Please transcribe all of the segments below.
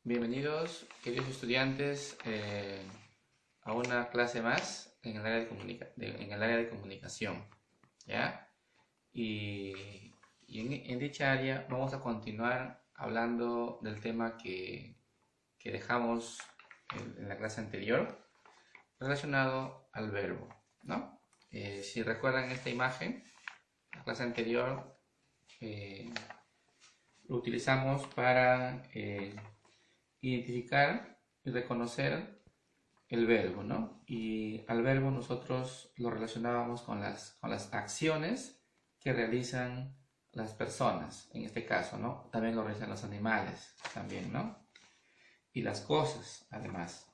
Bienvenidos, queridos estudiantes, a una clase más en el área de comunicación, ¿ya? Y en dicha área vamos a continuar hablando del tema que dejamos en la clase anterior, relacionado al verbo, ¿no? Si recuerdan esta imagen, la clase anterior lo utilizamos para identificar y reconocer el verbo, ¿no? Y al verbo nosotros lo relacionábamos con las acciones que realizan las personas, en este caso, ¿no? También lo realizan los animales, también, ¿no? Y las cosas, además.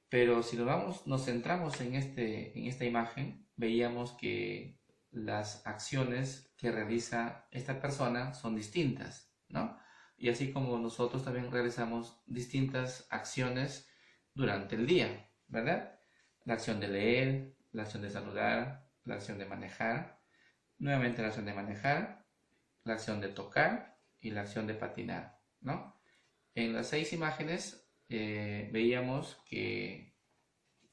Pero si nos centramos en esta imagen, veíamos que las acciones que realiza esta persona son distintas, ¿no? Y así como nosotros también realizamos distintas acciones durante el día, ¿verdad? La acción de leer, la acción de saludar, la acción de manejar, nuevamente la acción de manejar, la acción de tocar y la acción de patinar, ¿no? En las 6 imágenes veíamos que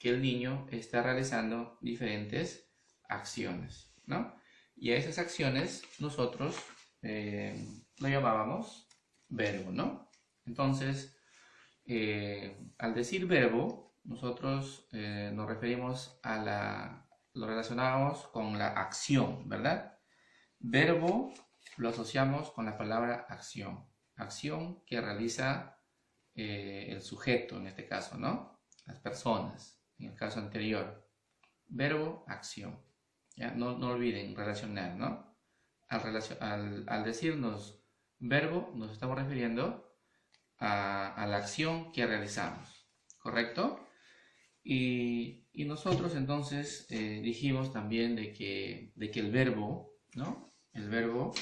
el niño está realizando diferentes acciones, ¿no? Y a esas acciones nosotros lo llamábamos verbo, ¿no? Entonces, al decir verbo, nosotros nos referimos lo relacionamos con la acción, ¿verdad? Verbo lo asociamos con la palabra acción. Acción que realiza el sujeto, en este caso, ¿no? Las personas, en el caso anterior. Verbo, acción. ¿Ya? No olviden relacionar, ¿no? Al decirnos verbo, nos estamos refiriendo a la acción que realizamos, ¿correcto? Y nosotros entonces dijimos también de que el verbo, ¿no? El verbo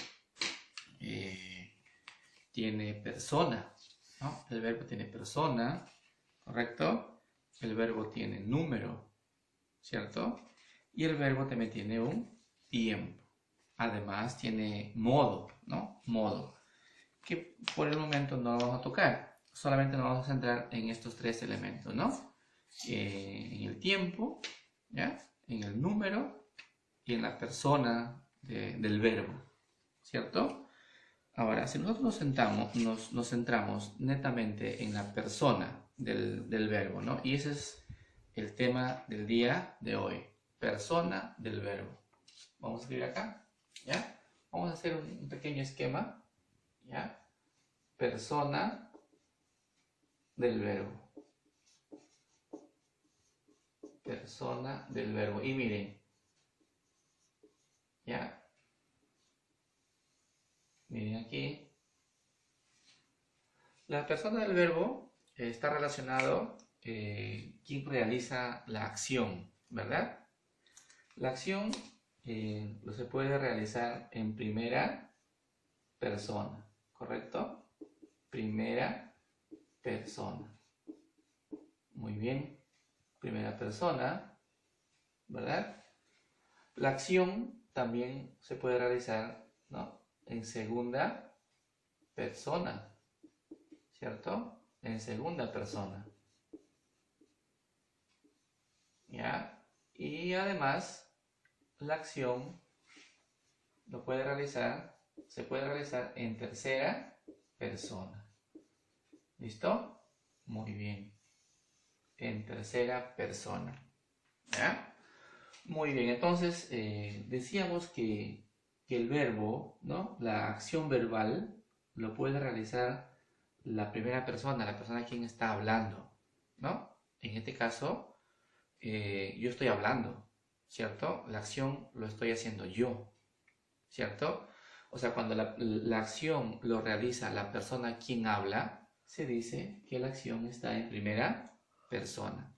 tiene persona, ¿no? El verbo tiene persona, ¿correcto? El verbo tiene número, ¿cierto? Y el verbo también tiene un tiempo. Además tiene modo, ¿no? Modo. Que por el momento no lo vamos a tocar. Solamente nos vamos a centrar en estos 3 elementos, ¿no? En el tiempo, ¿ya? En el número y en la persona del verbo, ¿cierto? Ahora, si nosotros nos centramos netamente en la persona del verbo, ¿no? Y ese es el tema del día de hoy. Persona del verbo. Vamos a escribir acá, ¿ya? Vamos a hacer un pequeño esquema, ¿ya? Persona del verbo. Persona del verbo. Y miren, ¿ya? Miren aquí. La persona del verbo está relacionado quién realiza la acción, ¿verdad? La acción se puede realizar en primera persona, ¿correcto? Primera persona. Muy bien. Primera persona, ¿verdad? La acción también se puede realizar, ¿no? En segunda persona, ¿cierto? En segunda persona. ¿Ya? Y además, la acción se puede realizar en tercera persona. ¿Listo? Muy bien. En tercera persona. ¿Ya? Muy bien, entonces decíamos que el verbo, ¿no? La acción verbal lo puede realizar la primera persona, la persona a quien está hablando, ¿no? En este caso, yo estoy hablando, ¿cierto? La acción lo estoy haciendo yo, ¿cierto? O sea, cuando la acción lo realiza la persona a quien habla, se dice que la acción está en primera persona.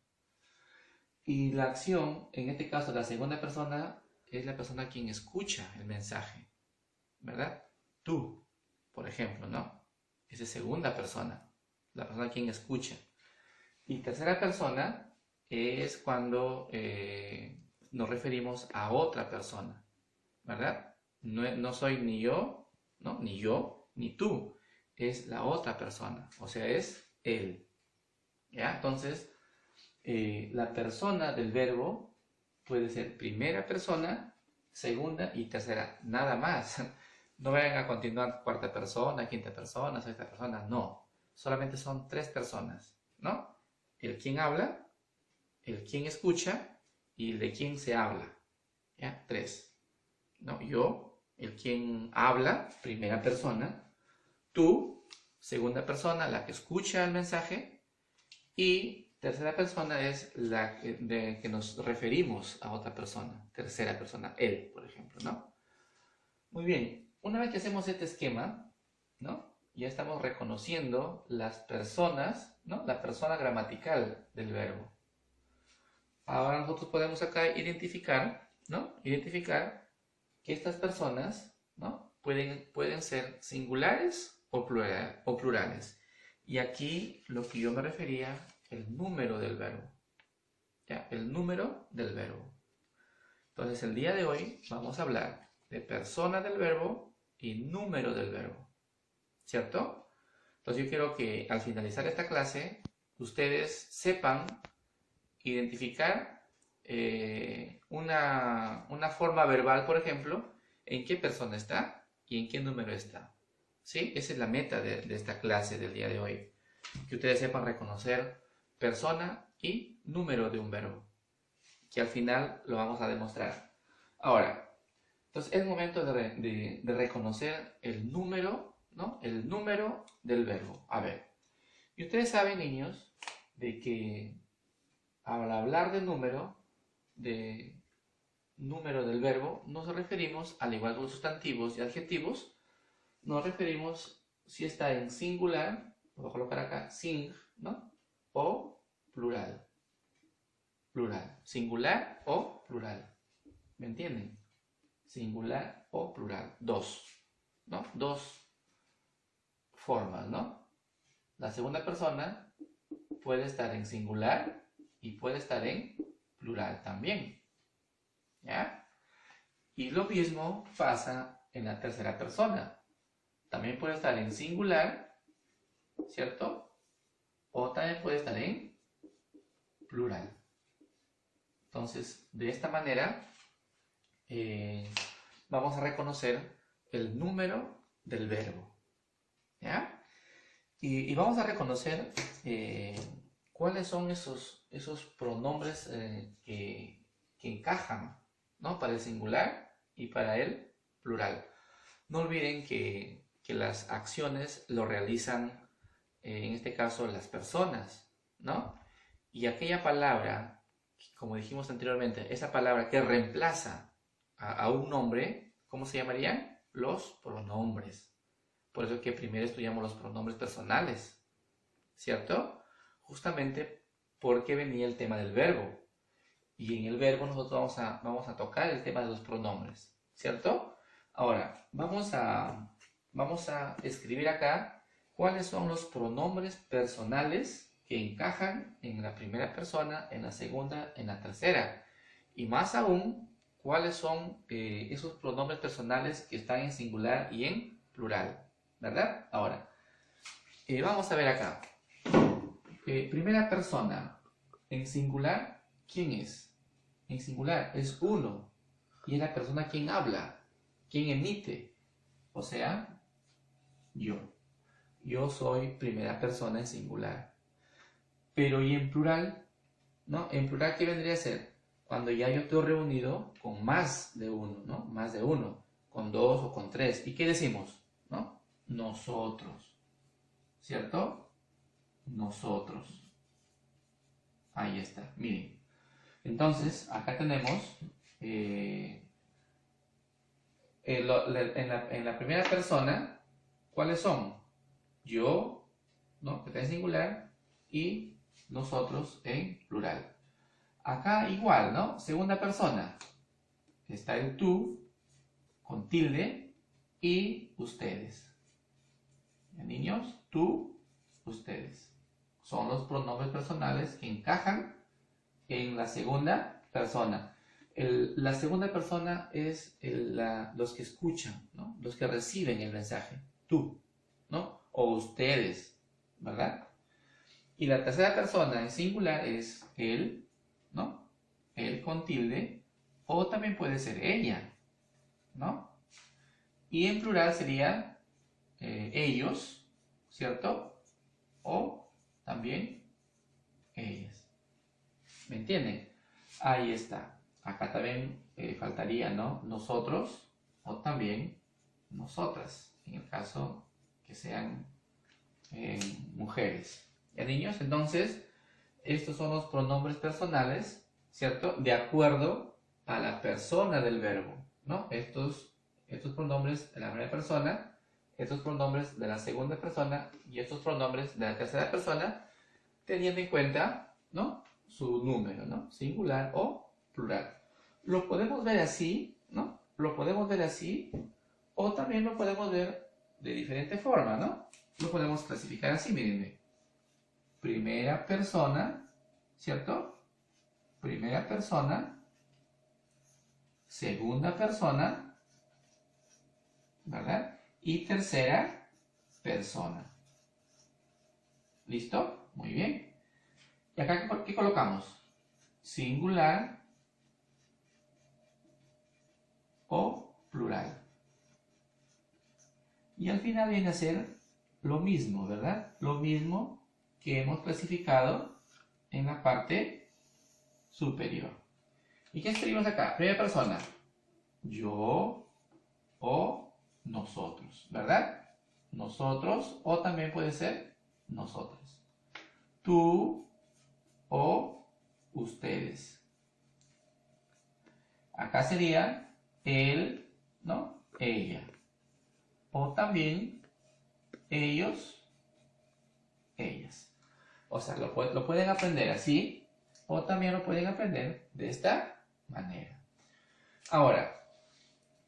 Y la acción, en este caso, la segunda persona, es la persona a quien escucha el mensaje, ¿verdad? Tú, por ejemplo, ¿no? Esa es segunda persona, la persona a quien escucha. Y tercera persona es cuando nos referimos a otra persona, ¿verdad? No soy ni yo, ¿no? Ni yo, ni tú. Es la otra persona. O sea, es él. ¿Ya? Entonces, la persona del verbo puede ser primera persona, segunda y tercera, nada más. No vayan a continuar cuarta persona, quinta persona, sexta persona, no. Solamente son tres personas, ¿no? El quien habla, el quien escucha y el de quien se habla. ¿Ya? Tres. ¿No? Yo, el quien habla, primera persona. Tú, segunda persona, la que escucha el mensaje. Y tercera persona es la de que nos referimos a otra persona. Tercera persona, él, por ejemplo, ¿no? Muy bien. Una vez que hacemos este esquema, ¿no? Ya estamos reconociendo las personas, ¿no? La persona gramatical del verbo. Ahora nosotros podemos acá identificar, ¿no? Identificar que estas personas, ¿no? Pueden ser singulares o plurales. Y aquí lo que yo me refería, el número del verbo. ¿Ya? El número del verbo. Entonces el día de hoy vamos a hablar de persona del verbo y número del verbo. ¿Cierto? Entonces yo quiero que al finalizar esta clase ustedes sepan identificar una forma verbal, por ejemplo, en qué persona está y en qué número está. ¿Sí? Esa es la meta de esta clase del día de hoy. Que ustedes sepan reconocer persona y número de un verbo. Que al final lo vamos a demostrar. Ahora, entonces es momento de reconocer el número, ¿no? El número del verbo. A ver, y ustedes saben, niños, de que al hablar de número del verbo, nos referimos, al igual que los sustantivos y adjetivos, nos referimos si está en singular, lo voy a colocar acá, sing, ¿no? O plural. Plural. Singular o plural. ¿Me entienden? Singular o plural. Dos. ¿No? Dos formas, ¿no? La segunda persona puede estar en singular y puede estar en plural también. ¿Ya? Y lo mismo pasa en la tercera persona. También puede estar en singular, ¿cierto? O también puede estar en plural. Entonces, de esta manera, vamos a reconocer el número del verbo. ¿Ya? Y vamos a reconocer cuáles son esos pronombres que encajan, ¿no? Para el singular y para el plural. No olviden que las acciones lo realizan, en este caso, las personas, ¿no? Y aquella palabra, como dijimos anteriormente, esa palabra que reemplaza a un nombre, ¿cómo se llamarían? Los pronombres. Por eso es que primero estudiamos los pronombres personales, ¿cierto? Justamente porque venía el tema del verbo. Y en el verbo nosotros vamos a tocar el tema de los pronombres, ¿cierto? Ahora, vamos a escribir acá cuáles son los pronombres personales que encajan en la primera persona, en la segunda, en la tercera. Y más aún, cuáles son esos pronombres personales que están en singular y en plural, ¿verdad? Ahora, vamos a ver acá. Primera persona, en singular, ¿quién es? En singular es uno. Y es la persona quien habla, quien emite. O sea, yo. Yo soy primera persona en singular. Pero ¿y en plural? ¿No? En plural, ¿qué vendría a ser? Cuando ya yo estoy reunido con más de uno, ¿no? Más de uno. Con dos o con tres. ¿Y qué decimos? ¿No? Nosotros. ¿Cierto? Nosotros. Ahí está. Miren. Entonces, acá tenemos en la primera persona, ¿cuáles son? Yo, ¿no? Que está en singular, y nosotros en plural. Acá igual, ¿no? Segunda persona. Está el tú, con tilde, y ustedes. ¿Ya, niños? Tú, ustedes. Son los pronombres personales que encajan en la segunda persona. La segunda persona es los que escuchan, ¿no? Los que reciben el mensaje. Tú, ¿no? O ustedes, ¿verdad? Y la tercera persona en singular es él, ¿no? Él con tilde, o también puede ser ella, ¿no? Y en plural sería ellos, ¿cierto? O también ellas. ¿Me entienden? Ahí está. Acá también faltaría, ¿no? Nosotros o también nosotras, en el caso que sean mujeres. ¿Ya, niños? Entonces, estos son los pronombres personales, ¿cierto? De acuerdo a la persona del verbo, ¿no? Estos pronombres de la primera persona, estos pronombres de la segunda persona y estos pronombres de la tercera persona, teniendo en cuenta, ¿no? Su número, ¿no? Singular o plural. Lo podemos ver así, ¿no? Lo podemos ver así, o también lo podemos ver de diferente forma, ¿no? Lo podemos clasificar así, miren. Primera persona, ¿cierto? Primera persona, segunda persona, ¿verdad? Y tercera persona. ¿Listo? Muy bien. ¿Y acá qué colocamos? Singular o plural. Y al final viene a ser lo mismo, ¿verdad? Lo mismo que hemos clasificado en la parte superior. ¿Y qué escribimos acá? Primera persona. Yo o nosotros, ¿verdad? Nosotros o también puede ser nosotras. Tú o ustedes. Acá sería él, ¿no? Ella. O también ellos, ellas. O sea, lo pueden aprender así o también lo pueden aprender de esta manera. Ahora,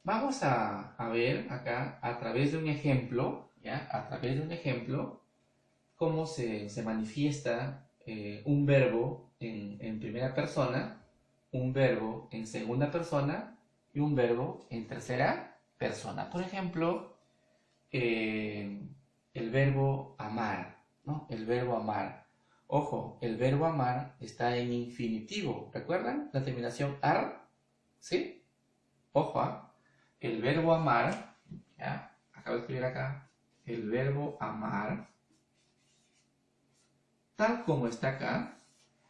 vamos a ver acá a través de un ejemplo, ¿ya? A través de un ejemplo, cómo se manifiesta un verbo en primera persona, un verbo en segunda persona y un verbo en tercera persona. Por ejemplo, el verbo amar, ¿no? El verbo amar. Ojo, el verbo amar está en infinitivo. ¿Recuerdan la terminación ar? ¿Sí? Ojo, ¿ah? El verbo amar, ¿ya? Acabo de escribir acá. El verbo amar, tal como está acá.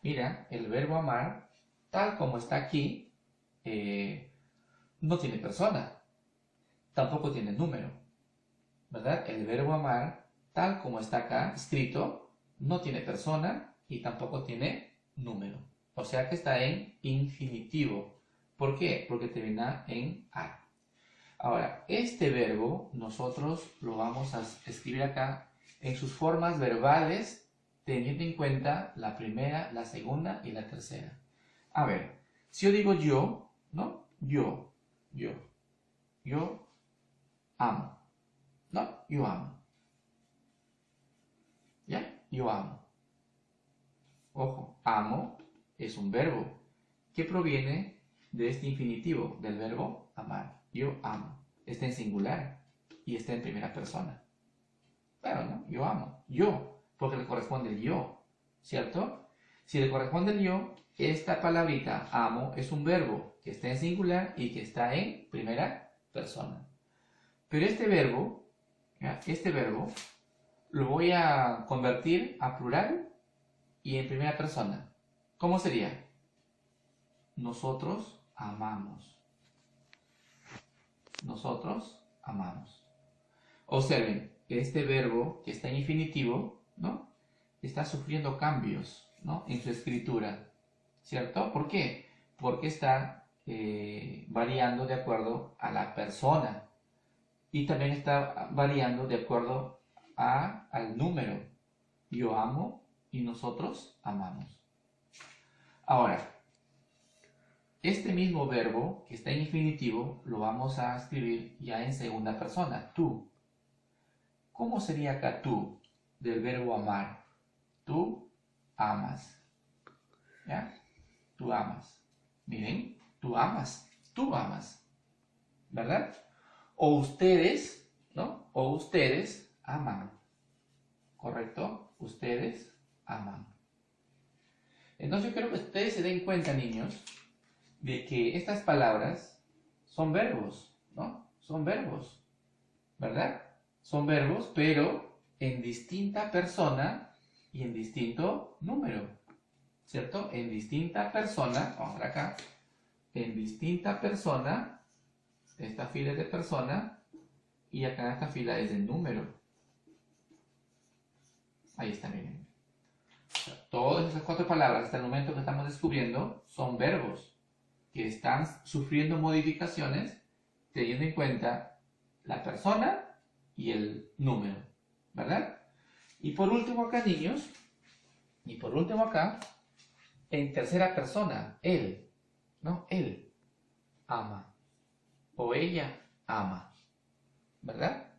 Mira, el verbo amar, tal como está aquí, no tiene persona. Tampoco tiene número. ¿Verdad? El verbo amar, tal como está acá escrito, no tiene persona y tampoco tiene número. O sea que está en infinitivo. ¿Por qué? Porque termina en ar. Ahora, este verbo nosotros lo vamos a escribir acá en sus formas verbales, teniendo en cuenta la primera, la segunda y la tercera. A ver, si yo digo yo, ¿no? Yo amo. ¿No? Yo amo. ¿Ya? Yo amo. Ojo, amo es un verbo que proviene de este infinitivo, del verbo amar. Yo amo. Está en singular y está en primera persona. Claro, ¿no? Yo amo. Yo, porque le corresponde el yo, ¿cierto? Si le corresponde el yo, esta palabrita amo es un verbo que está en singular y que está en primera persona. Pero este verbo, ¿ya? Este verbo lo voy a convertir a plural y en primera persona. ¿Cómo sería? Nosotros amamos. Nosotros amamos. Observen, este verbo que está en infinitivo, ¿no? Está sufriendo cambios, ¿no? En su escritura, ¿cierto? ¿Por qué? Porque está variando de acuerdo a la persona y también está variando de acuerdo al número. Yo amo y nosotros amamos. Ahora, este mismo verbo que está en infinitivo lo vamos a escribir ya en segunda persona, tú. ¿Cómo sería acá tú del verbo amar? Tú amas. ¿Ya? Tú amas. Miren, tú amas. Tú amas. ¿Verdad? O ustedes, ¿no? O ustedes aman. ¿Correcto? Ustedes aman. Entonces yo quiero que ustedes se den cuenta, niños, de que estas palabras son verbos, ¿no? Son verbos, ¿verdad? Son verbos, pero en distinta persona y en distinto número, ¿cierto? En distinta persona, vamos a ver acá, en distinta persona, esta fila es de persona, y acá en esta fila es de número. Ahí está, miren. Todas esas 4 palabras hasta el momento que estamos descubriendo son verbos que están sufriendo modificaciones teniendo en cuenta la persona y el número, ¿verdad? Y por último acá, niños, y por último acá, en tercera persona, él, ¿no? Él ama o ella ama, ¿verdad?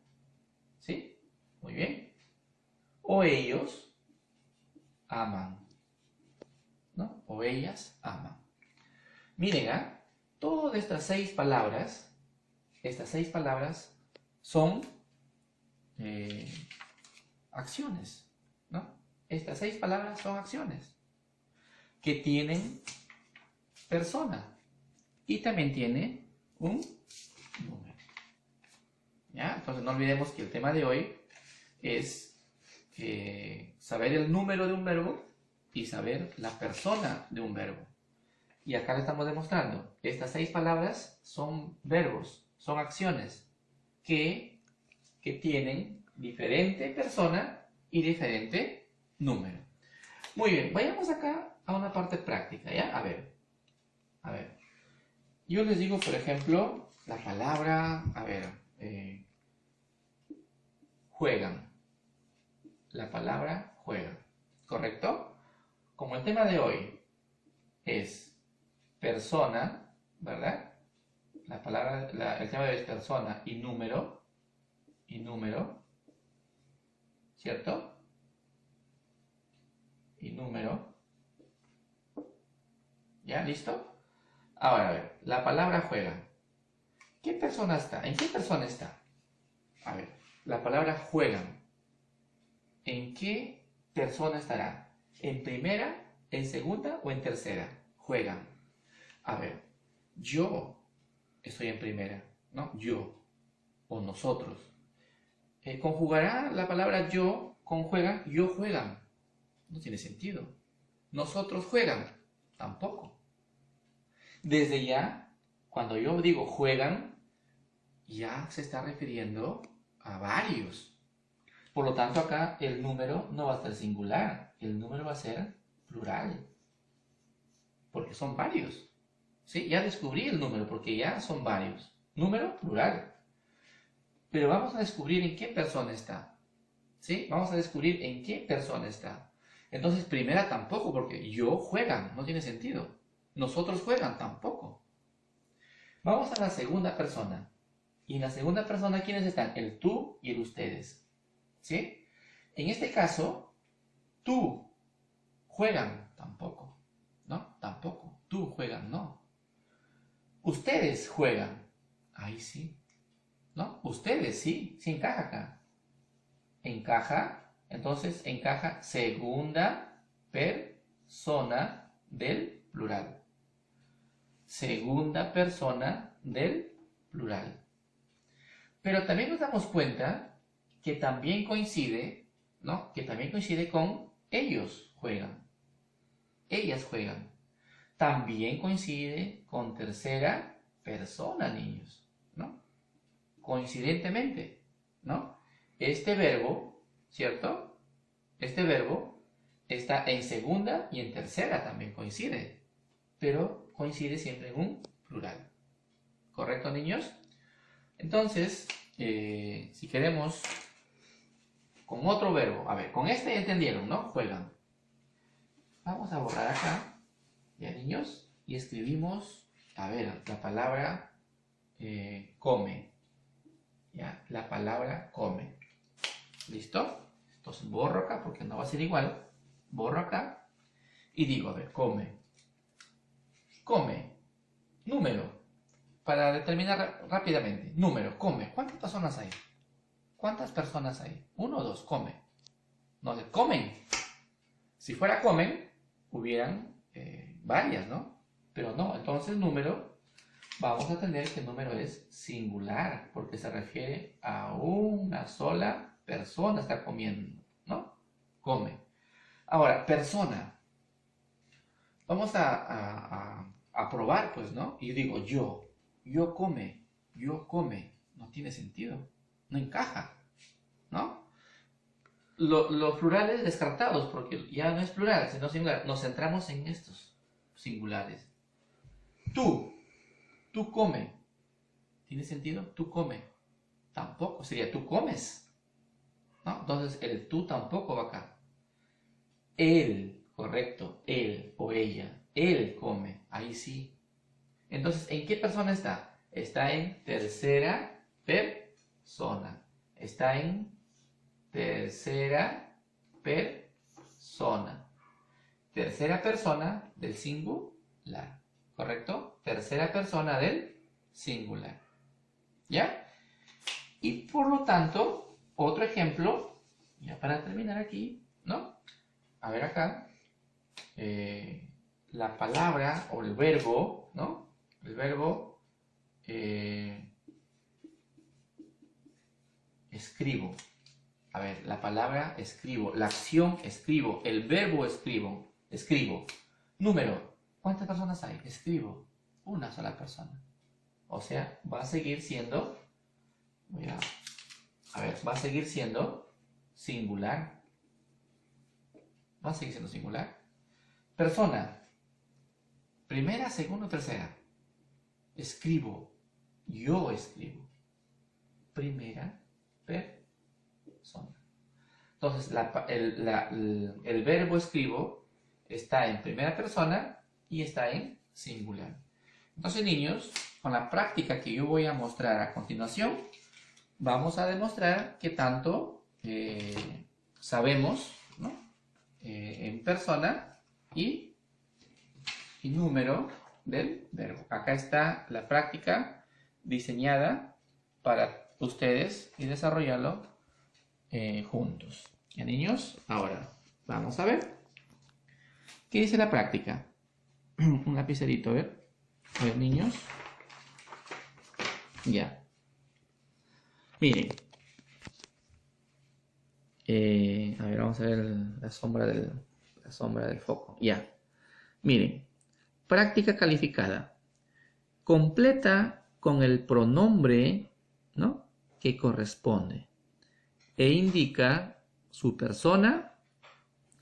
¿Sí? Muy bien. O ellos aman, ¿no? O ellas aman. Miren, todas estas 6 palabras son acciones, ¿no? Estas 6 palabras son acciones que tienen persona y también tiene un número. ¿Ya? Entonces no olvidemos que el tema de hoy es saber el número de un verbo y saber la persona de un verbo. Y acá le estamos demostrando, estas 6 palabras son verbos, son acciones que tienen diferente persona y diferente número. Muy bien, vayamos acá a una parte práctica, ¿ya? A ver. Yo les digo, por ejemplo, la palabra, juegan. La palabra juegan, ¿correcto? Como el tema de hoy es persona, ¿verdad? El tema de hoy es persona y número, ¿cierto? Y número. ¿Ya? ¿Listo? Ahora, a ver, la palabra juegan. ¿Qué persona está? ¿En qué persona está? A ver, la palabra juegan. ¿En qué persona estará? ¿En primera, en segunda o en tercera? Juegan. A ver, yo estoy en primera, ¿no? Yo o nosotros. ¿Conjugará la palabra yo con juegan? Yo juegan. No tiene sentido. Nosotros juegan. Tampoco. Desde ya, cuando yo digo juegan, ya se está refiriendo a varios. Por lo tanto, acá el número no va a ser singular, el número va a ser plural, porque son varios. ¿Sí? Ya descubrí el número, porque ya son varios. Número plural. Pero vamos a descubrir en qué persona está. ¿Sí? Vamos a descubrir en qué persona está. Entonces, primera tampoco, porque yo juegan, no tiene sentido. Nosotros juegan, tampoco. Vamos a la segunda persona. Y en la segunda persona, ¿quiénes están? El tú y el ustedes. ¿Sí? En este caso, tú juegan, tampoco, ¿no? Tampoco. Tú juegan, no. Ustedes juegan, ahí sí, ¿no? Ustedes sí, sí encaja acá. Encaja, entonces encaja segunda persona del plural. Segunda persona del plural. Pero también nos damos cuenta que también coincide, ¿no? Que también coincide con ellos juegan. Ellas juegan. También coincide con tercera persona, niños, ¿no? Coincidentemente, ¿no? Este verbo, ¿cierto? Este verbo está en segunda y en tercera también coincide, pero coincide siempre en un plural. ¿Correcto, niños? Entonces, si queremos con otro verbo, a ver, con este ya entendieron, ¿no? Juegan. Vamos a borrar acá, ya, niños, y escribimos, a ver, la palabra come. Ya, la palabra come. ¿Listo? Entonces borro acá porque no va a ser igual. Borro acá y digo, a ver, come. Come. Número. Para determinar rápidamente. Número, come. ¿Cuántas personas hay? ¿Cuántas personas hay? 1 o 2, come. No, comen. Si fuera comen, hubieran varias, ¿no? Pero no, entonces número, vamos a tener que el número es singular, porque se refiere a una sola persona está comiendo, ¿no? Come. Ahora, persona. Vamos a probar, pues, ¿no? Y yo digo, yo come, no tiene sentido, no encaja, ¿no? Los plurales descartados, porque ya no es plural, sino singular. Nos centramos en estos singulares. Tú come, ¿tiene sentido? Tú come, tampoco, sería tú comes, ¿no? Entonces el tú tampoco va acá. Él, correcto, él o ella, él come, ahí sí. Entonces, ¿en qué persona está? Está en tercera persona. Está en tercera persona. Tercera persona del singular, ¿correcto? Tercera persona del singular. ¿Ya? Y por lo tanto, otro ejemplo, ya para terminar aquí, ¿no? A ver acá, la palabra o el verbo, ¿no? El verbo escribo. A ver, la palabra escribo, la acción escribo, el verbo escribo. Número, ¿cuántas personas hay? Escribo, una sola persona. O sea, va a seguir siendo, va a seguir siendo singular. Va a seguir siendo singular. Persona. Primera, segunda, tercera. Escribo. Yo escribo. Primera persona. Entonces, el verbo escribo está en primera persona y está en singular. Entonces, niños, con la práctica que yo voy a mostrar a continuación, vamos a demostrar que tanto sabemos, ¿no? En persona y número del verbo. Acá está la práctica diseñada para ustedes y desarrollarlo juntos. ¿Ya, niños? Ahora vamos a ver qué dice la práctica. Un lapicerito, a ver. A ver, niños. Ya. Miren. A ver, vamos a ver la sombra del foco. Ya. Miren. Práctica calificada. Completa con el pronombre, ¿no?, que corresponde e indica su persona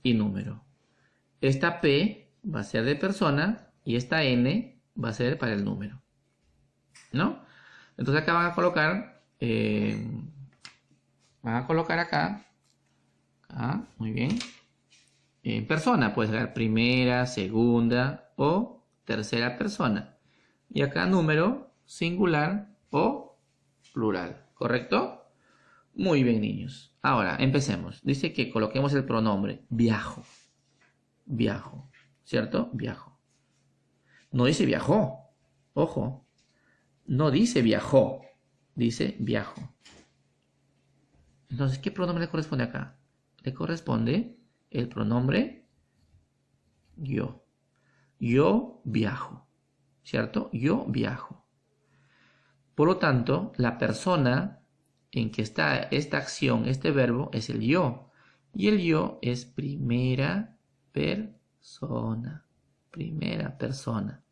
y número. Esta P va a ser de persona y esta N va a ser para el número, ¿no? Entonces acá van a colocar acá, muy bien, persona, puede ser primera, segunda o tercera persona. Y acá número, singular o plural, ¿correcto? Muy bien, niños. Ahora, empecemos. Dice que coloquemos el pronombre viajo. Viajo, ¿cierto? Viajo. No dice viajó. Ojo. No dice viajó. Dice viajo. Entonces, ¿qué pronombre le corresponde acá? Le corresponde el pronombre yo. Yo viajo, ¿cierto? Yo viajo. Por lo tanto, la persona en que está esta acción, este verbo, es el yo. Y el yo es primera persona. Primera persona.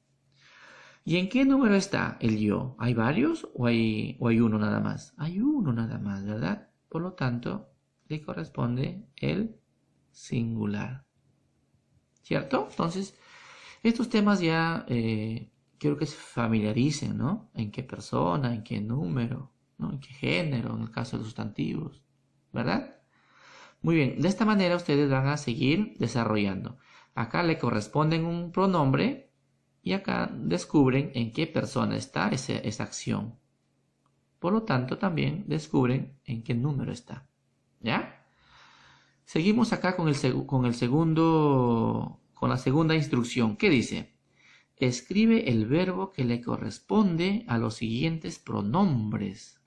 ¿Y en qué número está el yo? ¿Hay varios o hay uno nada más? Hay uno nada más, ¿verdad? Por lo tanto, le corresponde el singular. ¿Cierto? Entonces, estos temas ya quiero que se familiaricen, ¿no? En qué persona, en qué número, ¿no? En qué género, en el caso de los sustantivos, ¿verdad? Muy bien, de esta manera ustedes van a seguir desarrollando. Acá le corresponden un pronombre y acá descubren en qué persona está esa acción. Por lo tanto, también descubren en qué número está, ¿ya? Seguimos acá con la segunda instrucción. ¿Qué dice? Escribe el verbo que le corresponde a los siguientes pronombres,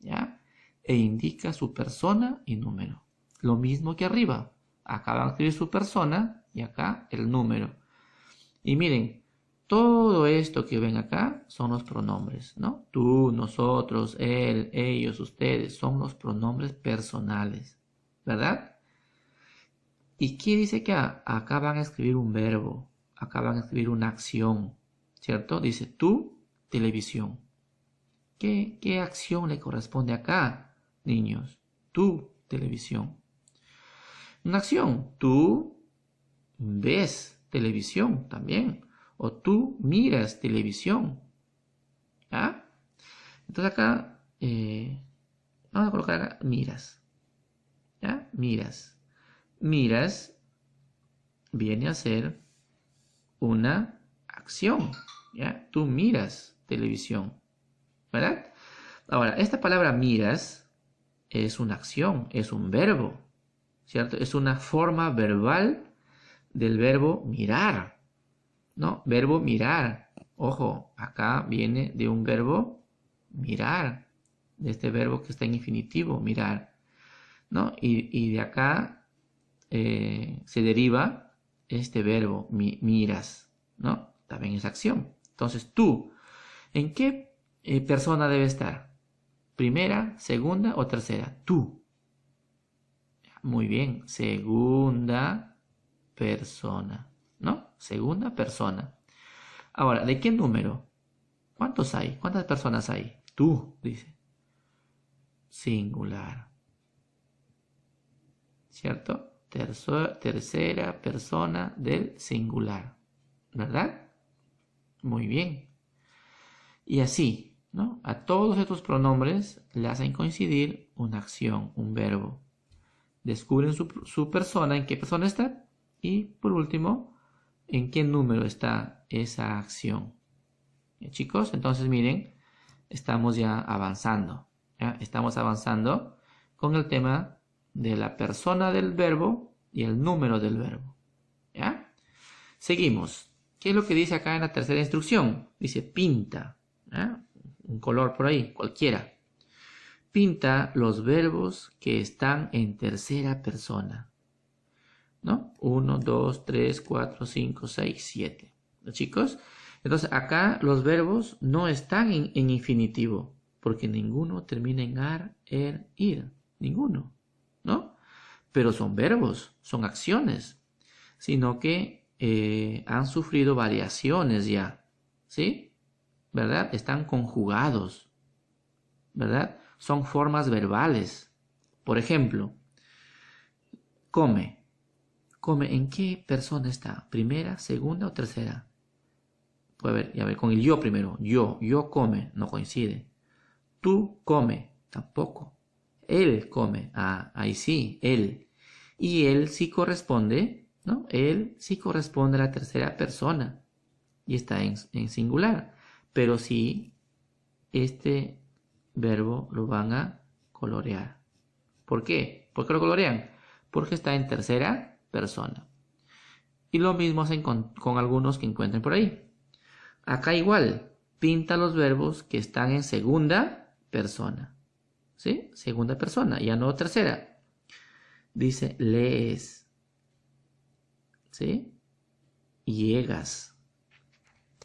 ¿ya? E indica su persona y número. Lo mismo que arriba. Acá van a escribir su persona y acá el número. Y miren, todo esto que ven acá son los pronombres, ¿no? Tú, nosotros, él, ellos, ustedes, son los pronombres personales, ¿verdad? ¿Y qué dice que acá van a escribir un verbo? Acá van a escribir una acción, ¿cierto? Dice tu televisión. ¿Qué acción le corresponde acá, niños? Tu televisión. Una acción. Tú ves televisión también. O tú miras televisión. ¿Ah? Entonces acá vamos a colocar acá miras. ¿Ya? Miras. Miras viene a ser una acción. ¿Ya? Tú miras televisión. ¿Verdad? Ahora, esta palabra miras es una acción, es un verbo, ¿cierto? Es una forma verbal del verbo mirar, ¿no? Verbo mirar. Ojo, acá viene de un verbo mirar, de este verbo que está en infinitivo, mirar, ¿no? Y de acá se deriva este verbo, miras, ¿no? También es acción. Entonces, tú, ¿en qué persona debe estar? ¿Primera, segunda o tercera? Tú. Muy bien, segunda persona, ¿no? Segunda persona. Ahora, ¿de qué número? ¿Cuántos hay? ¿Cuántas personas hay? Tú, dice. Singular. ¿Cierto? Tercera persona del singular. ¿Verdad? Muy bien. Y así, ¿no? A todos estos pronombres le hacen coincidir una acción, un verbo. Descubren su persona, en qué persona está. Y por último, en qué número está esa acción. Chicos, entonces miren, estamos ya avanzando. ¿Ya? Estamos avanzando con el tema de la persona del verbo y el número del verbo. ¿Ya? Seguimos. ¿Qué es lo que dice acá en la tercera instrucción? Dice pinta. ¿Ya? Un color por ahí, cualquiera. Pinta los verbos que están en tercera persona. ¿No? 1, 2, 3, 4, 5, 6, 7. ¿No, chicos? Entonces acá los verbos no están en infinitivo, porque ninguno termina en ar, ir. Ninguno, ¿no? Pero son verbos, son acciones, sino que han sufrido variaciones ya, ¿sí? ¿Verdad? Están conjugados, ¿verdad? Son formas verbales. Por ejemplo, come. Come, ¿en qué persona está? ¿Primera, segunda o tercera? Puede ver, con el yo primero. Yo come, no coincide. Tú come, tampoco. Él come, ahí sí, él. Y él sí corresponde, ¿no? Él sí corresponde a la tercera persona y está en singular. Pero sí, este verbo lo van a colorear. ¿Por qué? ¿Por qué lo colorean? Porque está en tercera persona. Y lo mismo hacen con algunos que encuentren por ahí. Acá igual, pinta los verbos que están en segunda persona. ¿Sí? Segunda persona, ya no tercera. Dice lees. ¿Sí? Llegas.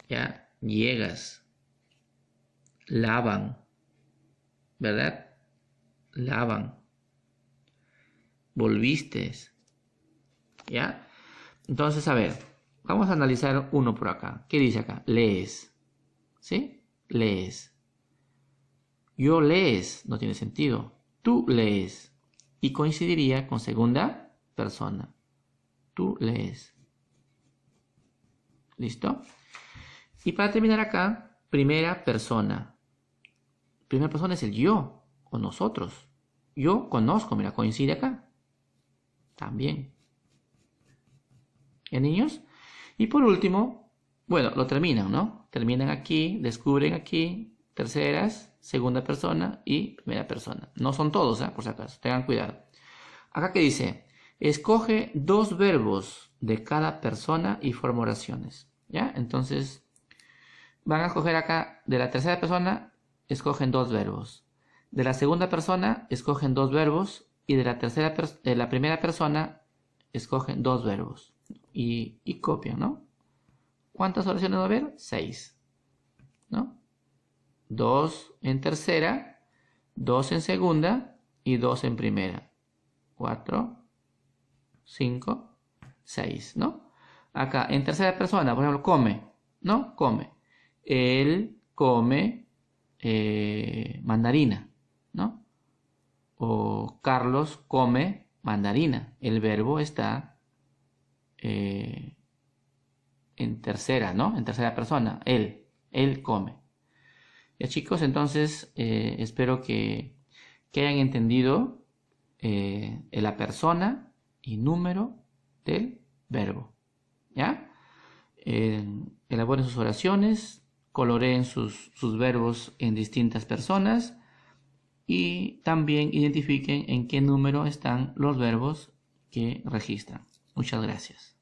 ¿Ya? Llegas. Lavan. ¿Verdad? Lavan. Volviste. ¿Ya? Entonces, a ver, vamos a analizar uno por acá. ¿Qué dice acá? Lees. ¿Sí? Lees. Yo lees, no tiene sentido. Tú lees. Y coincidiría con segunda persona. Tú lees. ¿Listo? Y para terminar acá, primera persona. Primera persona es el yo o nosotros. Yo conozco, mira, coincide acá. También. ¿Ya, niños? Y por último, bueno, lo terminan, ¿no? Terminan aquí, descubren aquí, terceras, segunda persona y primera persona. No son todos, por si acaso, tengan cuidado. Acá que dice, escoge 2 verbos de cada persona y forma oraciones. ¿Ya? Entonces, van a escoger acá, de la tercera persona, escogen 2 verbos. De la segunda persona, escogen 2 verbos. Y de la primera persona, escogen 2 verbos y copian, ¿no? ¿Cuántas oraciones va a haber? 6, ¿no? 2 en tercera, 2 en segunda y 2 en primera. 4, 5, 6, ¿no? Acá, en tercera persona, por ejemplo, come, ¿no? Come. Él come mandarina, ¿no? O Carlos come mandarina. El verbo está en tercera, ¿no? En tercera persona. Él come. Ya, chicos, entonces espero que hayan entendido la persona y número del verbo. ¿Ya? Elaboren sus oraciones, coloreen sus verbos en distintas personas y también identifiquen en qué número están los verbos que registran. Muchas gracias.